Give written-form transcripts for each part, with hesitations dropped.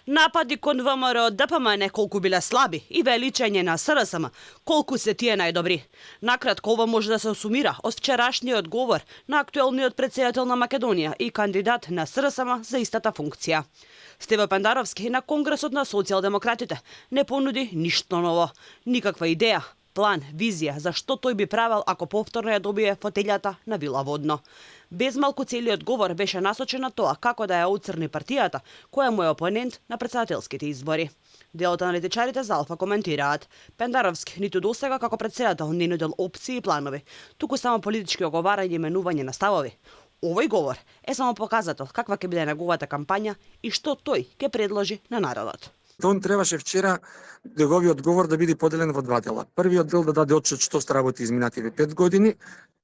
Напади кон ВМРО ДПМН колку биле слаби и величање на СРСМ колку се тие најдобри. Накратко, ова може да се сумира од вчерашниот говор на актуелниот претседател на Македонија и кандидат на СРСМ за истата функција. Стево Пендаровски на Конгресот на социјалдемократите не понуди ништо ново, никаква идеја, план, визија за што тој би правел ако повторно ја добие фотелјата на Вила Водно. Без малку целиот говор беше насочен на тоа како да ја оцрни партијата која му е опонент на претседателските избори. Дел од аналитичарите за Алфа коментираат: Пендаровски ниту досега како претседател не нудел опции и планови, туку само политички оговарање и менување на ставови. Овој говор е само показател каква ќе биде неговата кампања и што тој ќе предложи на народот. Он требаше вчера неговиот говор да биде поделен во два дела. Првиот дел да даде отчет што сработи изминативе 5 години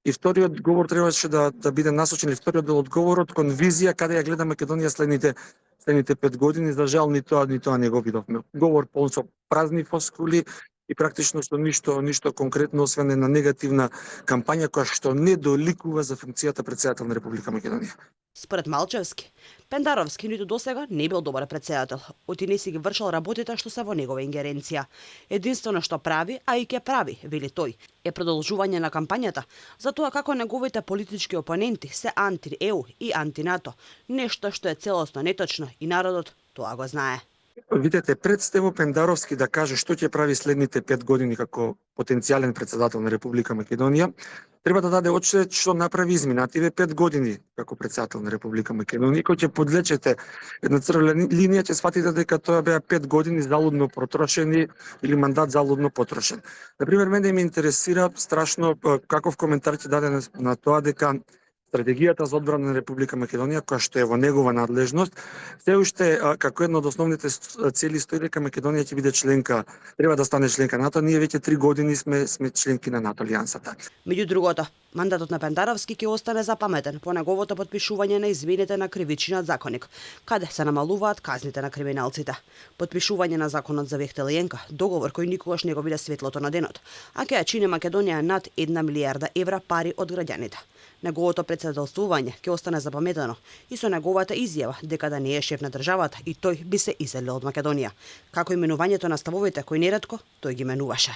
и вториот говор требаше да биде насочен, или вториот дел од говорот кон визија каде ја гледа Македонија следните 5 години. За жал ни тоа не го видовме. Говор полн со празни фоскули и практично со ништо конкретно освен една негативна кампања која што не доликува за функцијата претседател на Република Македонија. Според Малчевски, Пендаровски ниту досега не бил добар претседател, оти не си ги вршал работите што се во негова ингеренција. Единствено што прави, а и ќе прави, вели тој, е продолжување на кампањата за тоа како неговите политички опоненти се анти-ЕУ и анти-НАТО, нешто што е целосно неточно и народот тоа го знае. Видете, пред Стево Пендаровски да каже што ќе прави следните 5 години како потенцијален претседател на Република Македонија, треба да даде отчет што направи изминативе 5 години како претседател на Република Македонија. Кога ќе подлечете една црвена линија, ќе сватите дека тоа беа 5 години залудно потрошени или мандат залудно потрошен. Например, мене ме интересира страшно каков коментар ќе даде на тоа дека стратегијата за одбрана на Република Македонија, која што е во негова надлежност, се уште како една од основните цели стои дека Македонија ќе биде членка, треба да стане членка НАТО. Ние веќе 3 години сме членки на НАТО алијансата. Меѓу другото, мандатот на Пендаровски ќе остане запаметен по неговото потпишување на измените на кривичниот законник, каде се намалуваат казните на криминалците. Потпишување на законот за вехтелијенка, договор кој никогаш не го биде светлото на денот, а ќе ја чини Македонија над 1 милијарда евра пари од граѓаните. Неговото претседателствување ќе остане запаметено и со неговата изјава дека да не е шеф на државата и тој би се иселил од Македонија, како именувањето на ставовите кои неретко тој ги менуваше.